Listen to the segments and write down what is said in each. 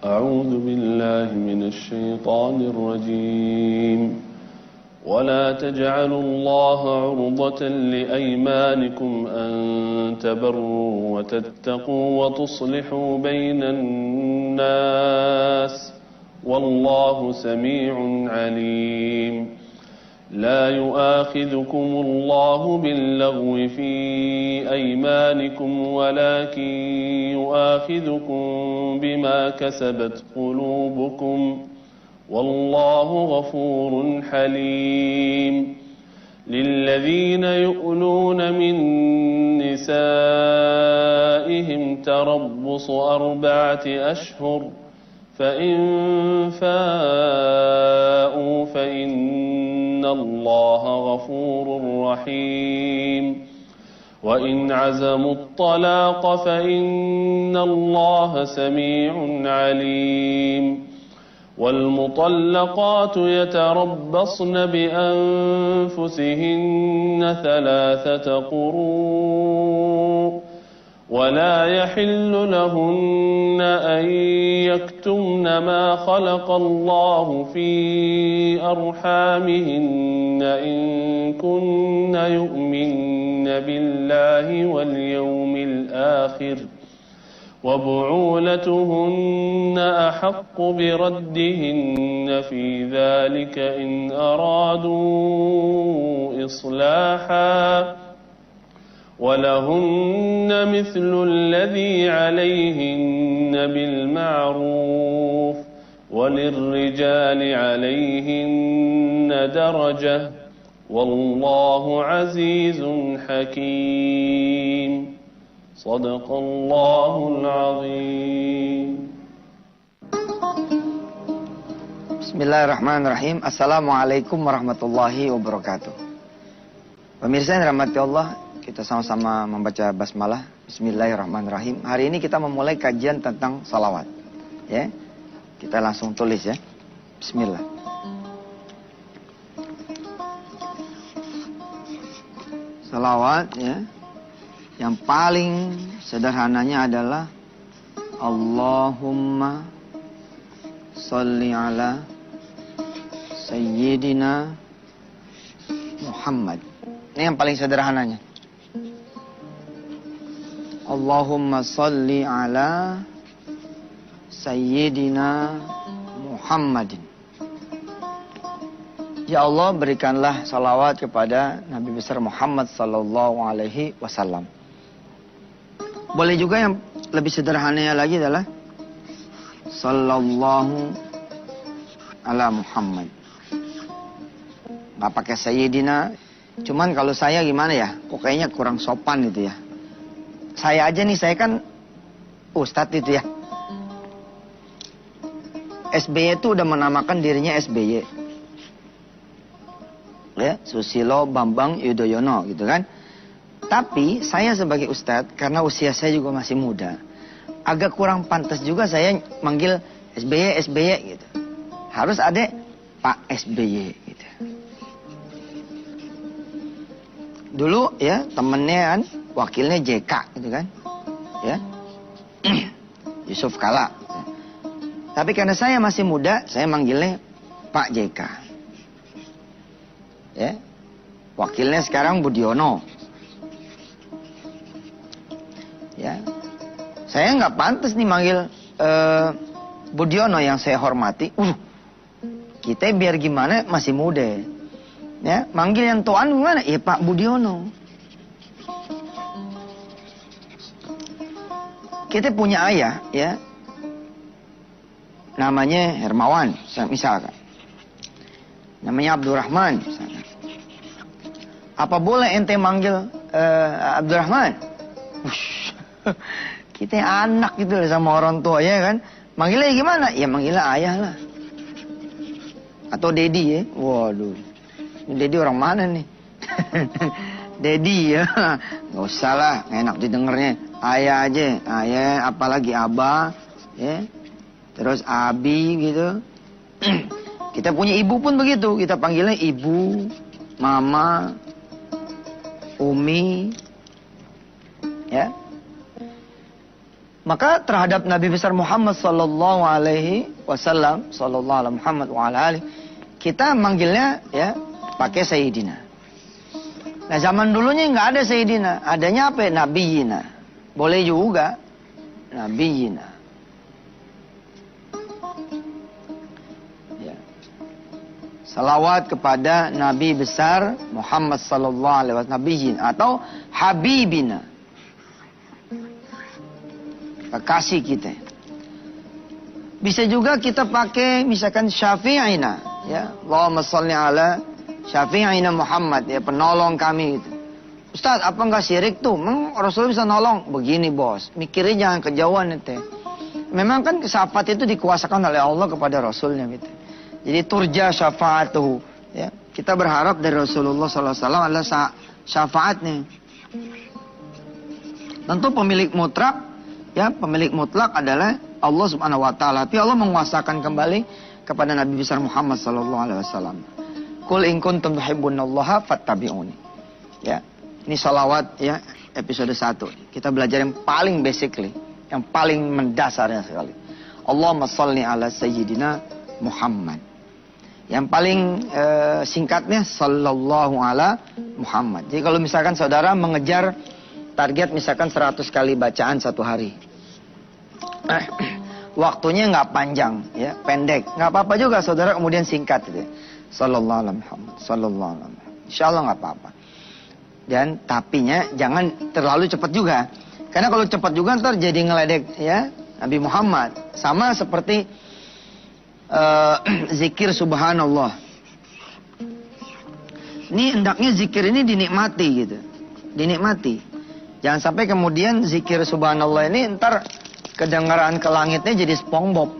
أعوذ بالله من الشيطان الرجيم ولا تجعلوا الله عرضة لأيمانكم أن تبروا وتتقوا وتصلحوا بين الناس والله سميع عليم لا يؤاخذكم الله باللغو في أيمانكم ولكن يؤاخذكم بما كسبت قلوبكم والله غفور حليم للذين يؤلون من نسائهم تربص 4 أشهر فإن فاءوا فإن الله غفور رحيم وإن عزموا الطلاق فإن الله سميع عليم والمطلقات يتربصن بأنفسهن 3 قروء ولا يحل لهن أن يكتمن ما خلق الله في أرحامهن إن كن يؤمن بالله واليوم الآخر وبعولتهن أحق بردهن في ذلك إن أرادوا إصلاحا ولهن مثل الذي عليهن بالمعروف وللرجال عليهن درجة والله عزيز حكيم صدق الله العظيم. Bismillahirrahmanirrahim. Assalamualaikum warahmatullahi wabarakatuh. Pemirsa yang dirahmati Allah, kita sama-sama membaca basmalah. Bismillahirrahmanirrahim. Hari ini kita memulai kajian tentang salawat. Ya, kita langsung tulis ya. Bismillah. Salawat ya. Yang paling sederhananya adalah Allahumma sholli ala Sayyidina Muhammad. Ini yang paling sederhananya. Allahumma sholli ala Sayyidina Muhammadin. Ya Allah, berikanlah salawat kepada Nabi besar Muhammad sallallahu alaihi wasallam. Boleh juga yang lebih sederhananya lagi adalah sallallahu ala Muhammad. Nggak pakai Sayyidina. Cuman kalau saya gimana ya, kok kayaknya kurang sopan gitu ya. Saya aja nih, saya kan ustadz itu ya. SBY itu udah menamakan dirinya SBY. Ya, Susilo Bambang Yudhoyono gitu kan. Tapi saya sebagai ustadz, karena usia saya juga masih muda, agak kurang pantas juga saya manggil SBY, SBY gitu. Harus ada Pak SBY gitu. Dulu ya temennya kan, wakilnya JK gitu kan. Ya. Yusuf Kala. Tapi karena saya masih muda, saya manggilnya Pak JK. Ya. Wakilnya sekarang Budiono. Ya. Saya nggak pantas nih manggil Budiono yang saya hormati. Kita biar gimana masih muda. Ya, manggil yang tuan gimana? Ya Pak Budiono. Kita punya ayah ya. Namanya Hermawan misalkan. Namanya Abdurrahman misalkan. Apa boleh ente manggil Abdurrahman? Kita anak gitu sama orang tua ya kan. Manggilnya gimana? Ya manggilnya ayah lah. Atau Dedi ya. Waduh. Dedi orang mana nih? Dedi ya. Gak usah lah, gak enak didengarnya. Ayah aja. Ayah, apalagi Abah. Ya. Terus Abi gitu. Kita punya ibu pun begitu. Kita panggilnya ibu, mama, umi. Ya. Maka terhadap Nabi besar Muhammad sallallahu alaihi wasallam, sallallahu alaihi Muhammad wa ala alihi, kita manggilnya ya pakai Sayyidina. Nah, zaman dulunya nggak ada Sayyidina, adanya apa? Nabiyina. Boleh juga Nabiyina. Ya. Salawat kepada Nabi besar Muhammad sallallahu alaihi wasallam, Nabiyina atau Habibina. Kekasih kita. Bisa juga kita pakai misalkan Syafi'ina, ya. Allahumma shalli ala Syafi'ina Muhammad, ya, penolong kami gitu. Ustaz, apa enggak syirik tuh? Rasulullah bisa nolong. Begini, Bos. Mikirnya jangan kejauhan itu. Memang kan syafaat itu dikuasakan oleh Allah kepada Rasulnya gitu. Jadi turja syafa'atuhu, ya. Kita berharap dari Rasulullah SAW adalah syafaatnya. Tentu pemilik mutlak, ya, pemilik mutlak adalah Allah Subhanahu wa taala. Tapi Allah menguasakan kembali kepada Nabi besar Muhammad sallallahu alaihi wasallam. Qul in kuntum tuhibbunallaha fattabi'uni. Ya. Ini salawat, ya, episode 1. Kita belajar yang paling basically, yang paling mendasarnya sekali. Allahumma shalli ala sayyidina Muhammad. Yang paling singkatnya sallallahu ala Muhammad. Jadi kalau misalkan saudara mengejar target misalkan 100 kali bacaan satu hari. Waktunya nggak panjang, ya, pendek. Nggak apa-apa juga saudara kemudian singkat gitu. Sallallahu alaihi Muhammad, sallallahu alaihi Muhammad. Insyaallah nggak apa-apa. Dan tapinya jangan terlalu cepat juga. Karena kalau cepat juga ntar jadi ngeledek, ya, Nabi Muhammad. Sama seperti zikir subhanallah. Ini hendaknya zikir ini dinikmati gitu. Dinikmati. Jangan sampai kemudian zikir subhanallah ini ntar kedengaran ke langitnya jadi SpongeBob.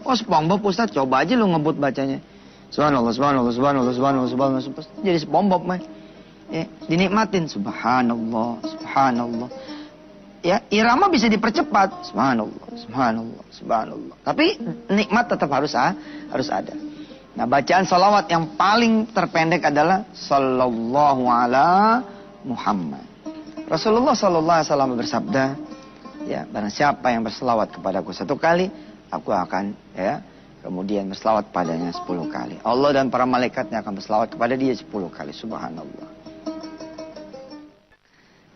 Oh, SpongeBob Ustaz, coba aja lu ngebut bacanya. Subhanallah, subhanallah, subhanallah, subhanallah, subhanallah. Jadi SpongeBob, man. Ya, dinikmatin subhanallah, subhanallah. Ya, irama bisa dipercepat. Subhanallah, subhanallah, subhanallah. Tapi nikmat tetap harus ada. Nah, bacaan salawat yang paling terpendek adalah sallallahu ala Muhammad. Rasulullah sallallahu alaihi wasallam bersabda, ya, barang siapa yang berselawat kepadaku 1 kali, aku akan, ya, kemudian berselawat padanya 10 kali. Allah dan para malaikatnya akan berselawat kepada dia 10 kali. Subhanallah.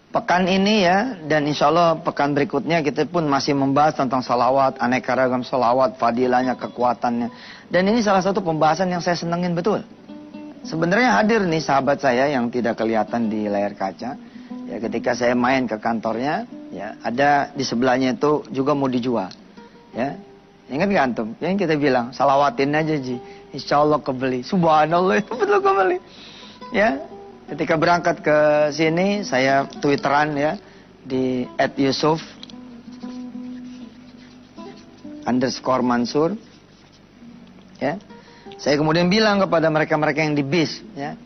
Pekan ini, ya, dan insya Allah pekan berikutnya kita pun masih membahas tentang salawat, aneka ragam salawat, fadilahnya, kekuatannya. Dan ini salah satu pembahasan yang saya senengin betul. Sebenarnya hadir nih sahabat saya yang tidak kelihatan di layar kaca. Ya, ketika saya main ke kantornya, ya, ada di sebelahnya itu juga mau dijual. Ya, ingat gak antum? Yang kita bilang, salawatin aja Ji, insya Allah kebeli. Subhanallah, itu betul kebeli. Ya, ketika berangkat ke sini, saya twitteran, ya, di @yusuf_Mansur. Ya, saya kemudian bilang kepada mereka-mereka yang di bis, ya,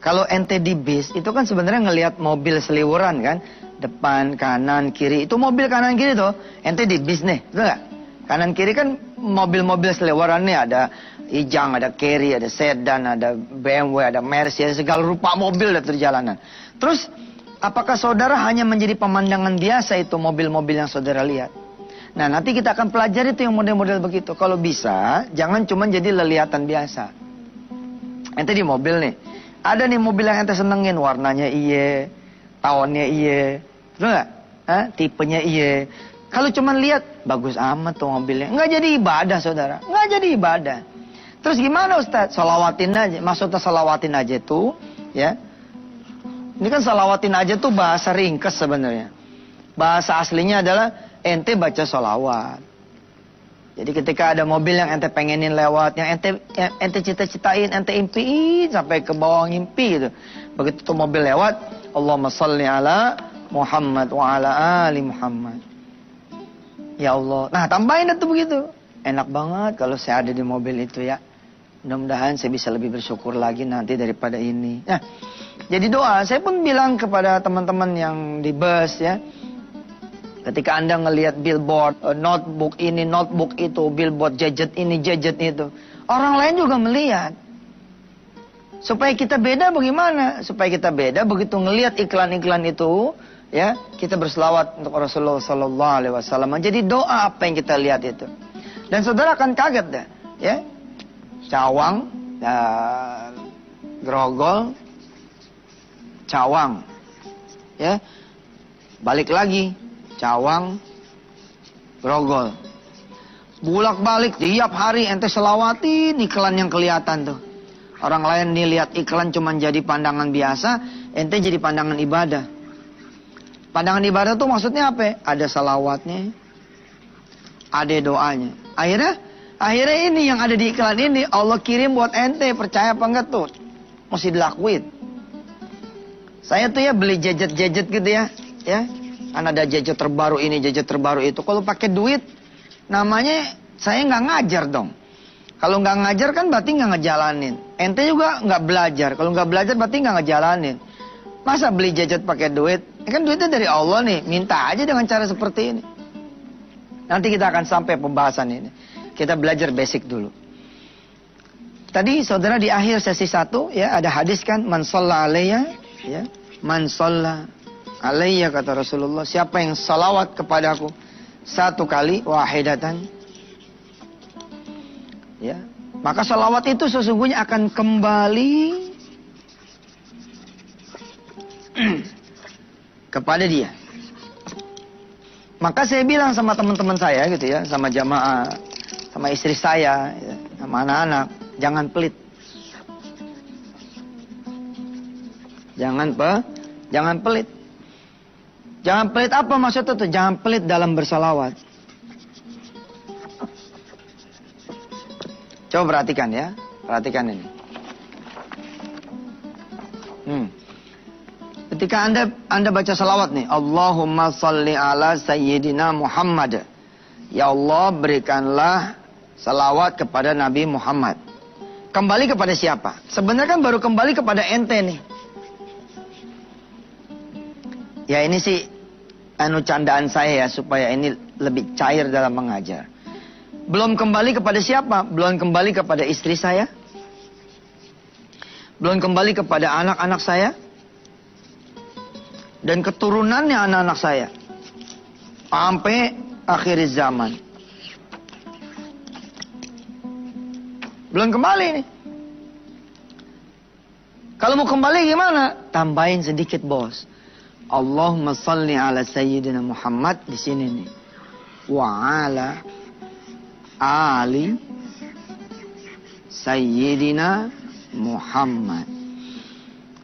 kalau ente di bis itu kan sebenarnya ngelihat mobil seliwuran kan, depan, kanan, kiri. Itu mobil kanan kiri tuh, ente di bis nih, betul nggak? Kanan kiri kan mobil-mobil seliwuran nih, ada Ijang, ada Carry, ada sedan, ada BMW, ada Mercy, ada segala rupa mobil di jalanan. Terus, apakah saudara hanya menjadi pemandangan biasa itu mobil-mobil yang saudara lihat? Nah, nanti kita akan pelajari itu yang model-model begitu. Kalau bisa, jangan cuma jadi lelihatan biasa. Ente di mobil nih, ada nih mobil yang ente senengin, warnanya iye, tahunnya iye, betul nggak? Tipenya iye. Kalau cuma lihat, bagus amat tuh mobilnya. Nggak jadi ibadah, saudara. Nggak jadi ibadah. Terus gimana Ustaz? Salawatin aja. Maksudnya salawatin aja tuh, ya. Ini kan salawatin aja tuh bahasa ringkes sebenarnya. Bahasa aslinya adalah ente baca salawat. Jadi ketika ada mobil yang ente pengenin lewat, yang ente cita-citain, ente impiin sampai ke bawah ngimpi gitu. Begitu tuh mobil lewat, Allahumma shalli ala Muhammad wa ala ali Muhammad. Ya Allah. Nah, tambahin itu begitu. Enak banget kalau saya ada di mobil itu, ya. Mudah-mudahan saya bisa lebih bersyukur lagi nanti daripada ini. Nah, jadi doa. Saya pun bilang kepada teman-teman yang di bus, ya. Ketika Anda ngelihat billboard, notebook ini, notebook itu, billboard gadget ini, gadget itu. Orang lain juga melihat. Supaya kita beda bagaimana? Supaya kita beda begitu ngelihat iklan-iklan itu, ya, kita berselawat untuk Rasulullah sallallahu alaihi wasallam. Jadi doa apa yang kita lihat itu. Dan saudara akan kaget deh, ya. Cawang, Grogol, Cawang. Ya. Balik lagi, Cawang, Grogol. Bulak-balik tiap hari ente selawatin iklan yang kelihatan tuh. Orang lain nih lihat iklan cuma jadi pandangan biasa, ente jadi pandangan ibadah. Pandangan ibadah tuh maksudnya apa? Ada salawatnya, ada doanya. Akhirnya ini yang ada di iklan ini Allah kirim buat ente, percaya apa enggak tuh? Mesti dilakuin. Saya tuh ya beli gadget-gadget gitu ya. Kan ada gadget terbaru ini, gadget terbaru itu. Kalau pakai duit, namanya saya nggak ngajar dong. Kalau nggak ngajar kan berarti nggak ngejalanin. Ente juga nggak belajar. Kalau nggak belajar berarti nggak ngejalanin. Masa beli gadget pakai duit? Kan duitnya dari Allah nih. Minta aja dengan cara seperti ini. Nanti kita akan sampai pembahasan ini. Kita belajar basic dulu. Tadi saudara di akhir sesi 1 ya ada hadis kan, man shalla alayya, ya. Man shalla alayya kata Rasulullah, siapa yang salawat kepadaku 1 kali wahidatan, ya, maka salawat itu sesungguhnya akan kembali kepada dia. Maka saya bilang sama teman-teman saya gitu ya, sama jamaah, sama istri saya, ya, sama anak-anak, jangan pelit. Jangan pelit. Jangan pelit apa maksudnya tuh? Jangan pelit dalam bersalawat. Coba perhatikan ya. Perhatikan ini. Ketika Anda baca salawat nih. Allahumma salli ala sayyidina Muhammad. Ya Allah berikanlah salawat kepada Nabi Muhammad. Kembali kepada siapa? Sebenarnya kan baru kembali kepada ente nih. Ya ini sih candaan saya ya, supaya ini lebih cair dalam mengajar. Belum kembali kepada siapa? Belum kembali kepada istri saya. Belum kembali kepada anak-anak saya. Dan keturunannya anak-anak saya. Sampai akhir zaman. Belum kembali nih. Kalau mau kembali gimana? Tambahin sedikit bos. Allahumma salli ala sayyidina Muhammad di sini nih. Wa ala ali sayyidina Muhammad.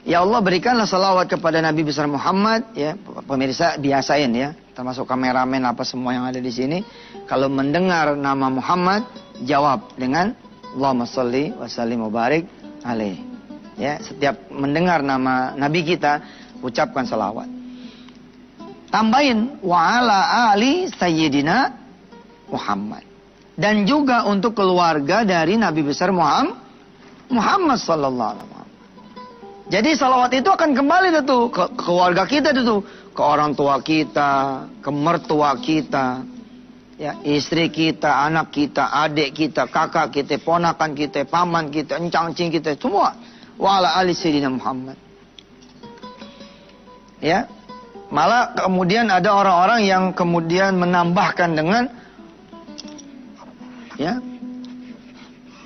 Ya Allah berikanlah salawat kepada Nabi besar Muhammad ya. Pemirsa biasain ya, termasuk kameramen apa semua yang ada di sini. Kalau mendengar nama Muhammad, jawab dengan Allahumma salli wa sallim wa barik alaih. Ya, setiap mendengar nama Nabi kita, ucapkan salawat. Tambahin wa ala ali sayyidina Muhammad. Dan juga untuk keluarga dari Nabi besar Muhammad sallallahu alaihi wasallam. Jadi salawat itu akan kembali tuh ke keluarga kita tuh, ke orang tua kita, ke mertua kita, ya, istri kita, anak kita, adik kita, kakak kita, ponakan kita, paman kita, encang-encing kita, semua. Wa ala ali sayyidina Muhammad. Ya. Malah kemudian ada orang-orang yang kemudian menambahkan dengan ya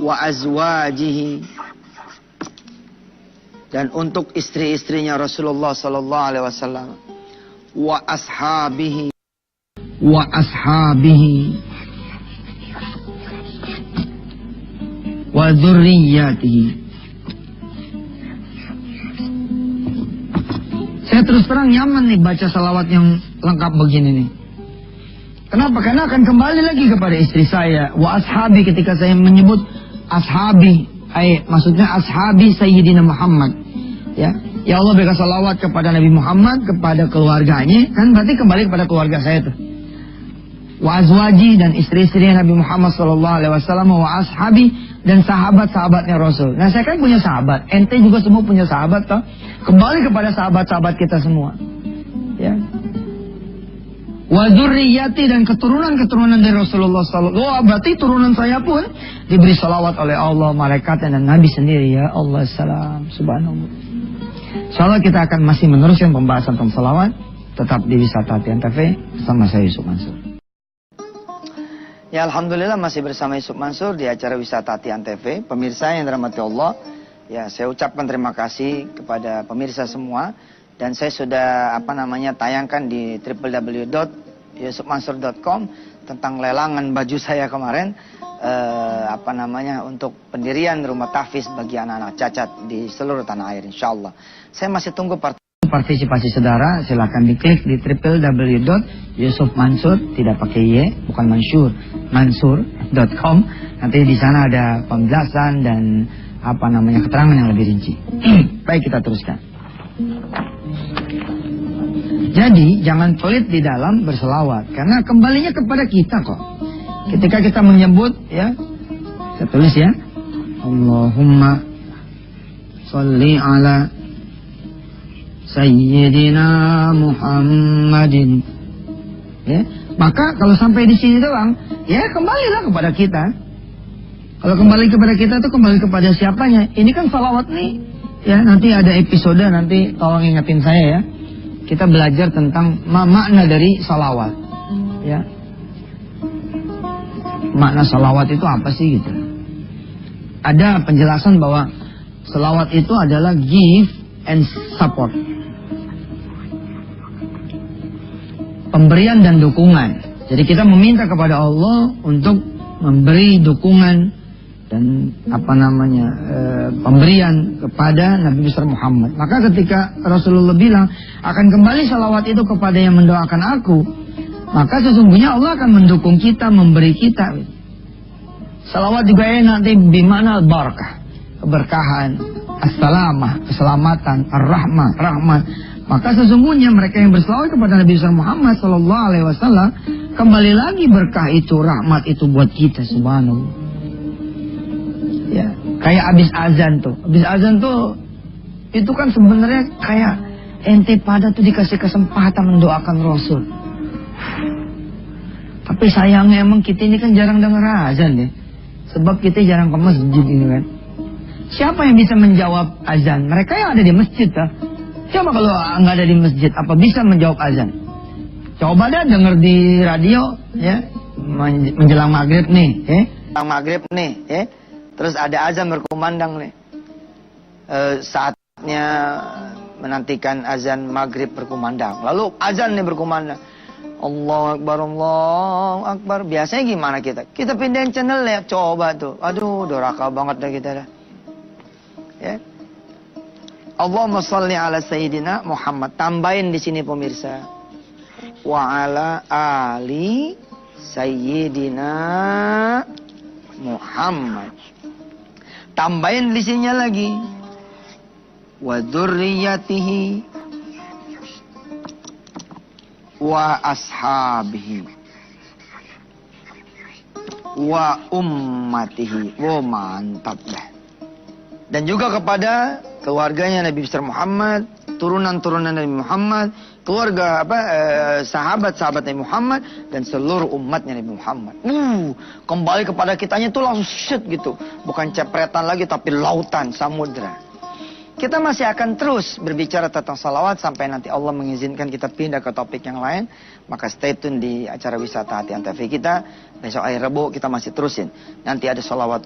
wa azwajihi, dan untuk istri-istrinya Rasulullah sallallahu alaihi wasallam, wa ashabihi wa dzurriyyatihi. Saya terus terang nyaman nih baca salawat yang lengkap begini nih. Kenapa? Karena akan kembali lagi kepada istri saya. Wa ashabi, ketika saya menyebut ashabi, maksudnya ashabi sayyidina Muhammad. Ya Allah berikan salawat kepada Nabi Muhammad, kepada keluarganya. Kan berarti kembali kepada keluarga saya tuh. Wa azwaji, dan istri-istri Nabi Muhammad SAW. Wa ashabi, dan sahabat-sahabatnya Rasul. Nah saya kan punya sahabat. Ente juga semua punya sahabat toh. Kembali kepada sahabat-sahabat kita semua. Ya. Wa dzurriyyati, dan keturunan-keturunan dari Rasulullah SAW. Oh, berarti turunan saya pun diberi salawat oleh Allah, malaikat, dan Nabi sendiri. Ya Allah salam. Subhanallah. Insyaallah kita akan masih meneruskan pembahasan tentang salawat. Tetap di Wisata Hati Antv bersama saya Yusuf Mansur. Ya, alhamdulillah masih bersama Yusuf Mansur di acara Wisata Hati Antv. Pemirsa yang dirahmati Allah, ya saya ucapkan terima kasih kepada pemirsa semua, dan saya sudah tayangkan di www.yusufmansur.com tentang lelangan baju saya kemarin, untuk pendirian rumah tahfiz bagi anak-anak cacat di seluruh tanah air, insyaallah. Saya masih tunggu partisipasi saudara. Silakan diklik di www.yusufmansur, tidak pakai y, bukan mansur, mansur.com. Nanti di sana ada penjelasan dan keterangan yang lebih rinci. Baik, kita teruskan. Jadi jangan pelit di dalam berselawat, karena kembalinya kepada kita kok. Ketika kita menyebut, ya, saya tulis ya, Allahumma sholli ala Sayyidina Muhammadin, ya, maka kalau sampai di sini doang, ya kembalilah kepada kita. Kalau kembali kepada kita itu kembali kepada siapanya. Ini kan salawat nih, ya, nanti ada episode, nanti tolong ingetin saya ya. Kita belajar tentang makna dari salawat, ya. Makna salawat itu apa sih gitu? Ada penjelasan bahwa salawat itu adalah give and support, pemberian dan dukungan. Jadi kita meminta kepada Allah untuk memberi dukungan dan pemberian kepada Nabi besar Muhammad. Maka ketika Rasulullah bilang akan kembali salawat itu kepada yang mendoakan aku, maka sesungguhnya Allah akan mendukung kita, memberi kita. Salawat juga nanti bimana barakah, keberkahan, as-salamah, keselamatan, ar-rahmah, rahmat. Maka sesungguhnya mereka yang berselawat kepada Nabi besar Muhammad sallallahu alaihi wasallam, kembali lagi berkah itu, rahmat itu buat kita, subhanallah. Ya, kayak abis azan tuh. Abis azan tuh itu kan sebenarnya kayak ente pada tuh dikasih kesempatan mendoakan Rasul. Tapi sayangnya emang kita ini kan jarang dengar azan ya. Sebab kita jarang ke masjid ini kan. Siapa yang bisa menjawab azan? Mereka yang ada di masjid lah. Coba kalau nggak ada di masjid, apa bisa menjawab azan? Coba deh denger di radio ya, menjelang maghrib nih, menjelang maghrib nih, terus ada azan berkumandang nih. Saatnya menantikan azan maghrib berkumandang. Lalu azan nih berkumandang. Allahu Akbar, Allahu Akbar. Biasanya gimana kita? Kita pindahin channel ya, coba tuh. Aduh, doraka banget dah kita dah. Ya. Allahumma sholli ala Sayyidina Muhammad. Tambahin di sini pemirsa. Wa ala ali Sayyidina Muhammad. Tambahin di sini lagi. Wa dzurriyyatihi wa ashabihi wa ummatihi. Wah, mantap dah. Dan juga kepada keluarganya Nabi besar Muhammad, turunan-turunan Nabi Muhammad, keluarga sahabat-sahabat Nabi Muhammad, dan seluruh umatnya Nabi Muhammad. Kembali kepada kitanya itu langsung shoot gitu. Bukan cepretan lagi tapi lautan, samudra. Kita masih akan terus berbicara tentang salawat sampai nanti Allah mengizinkan kita pindah ke topik yang lain. Maka stay tune di acara Wisata Hati Antv kita. Besok hari Rabu kita masih terusin. Nanti ada salawat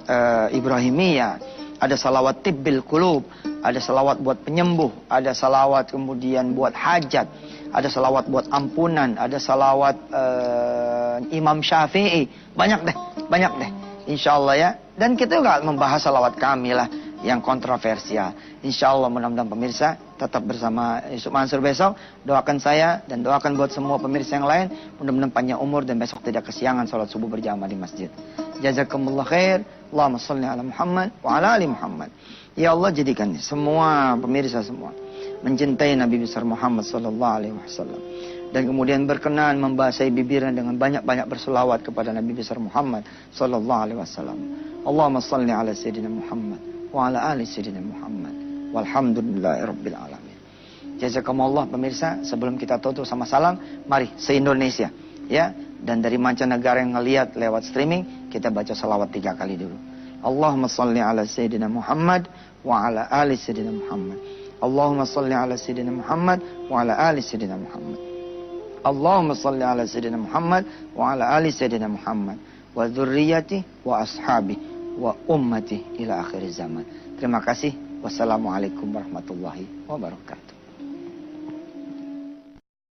Ibrahimiyah, ada salawat Tibbil Qulub, ada salawat buat penyembuh, ada salawat kemudian buat hajat, ada salawat buat ampunan, ada salawat Imam Syafi'i. Banyak deh. Insya Allah ya. Dan kita juga membahas salawat kamilah yang kontroversial. Insya Allah mudah-mudahan pemirsa tetap bersama Yusuf Mansur besok. Doakan saya dan doakan buat semua pemirsa yang lain. Mudah-mudahan panjang umur dan besok tidak kesiangan sholat subuh berjamaah di masjid. Jazakumullah khair. Allahumma sholli ala Muhammad wa ala ali Muhammad. Ya Allah, jadikan semua pemirsa semua mencintai Nabi besar Muhammad sallallahu alaihi wasallam. Dan kemudian berkenan membasahi bibirnya dengan banyak-banyak berselawat kepada Nabi besar Muhammad sallallahu alaihi wasallam. Allahumma sholli ala Sayyidina Muhammad wa ala ali Sayyidina Muhammad. Walhamdulillahirabbil alamin. Jazakumullah pemirsa, sebelum kita tutup sama salam, mari se-Indonesia ya, dan dari mancanegara yang ngelihat lewat streaming, kita baca salawat 3 kali dulu. Allahumma sholli ala Sayyidina Muhammad wa ala ali Sayyidina Muhammad. Allahumma sholli ala Sayyidina Muhammad wa ala ali Sayyidina Muhammad. Allahumma salli ala Sayyidina Muhammad wa ala ali Sayyidina Muhammad wa dzurriyyati wa ashabi wa ummati ila akhir zaman. Terima kasih. Wassalamualaikum warahmatullahi wabarakatuh.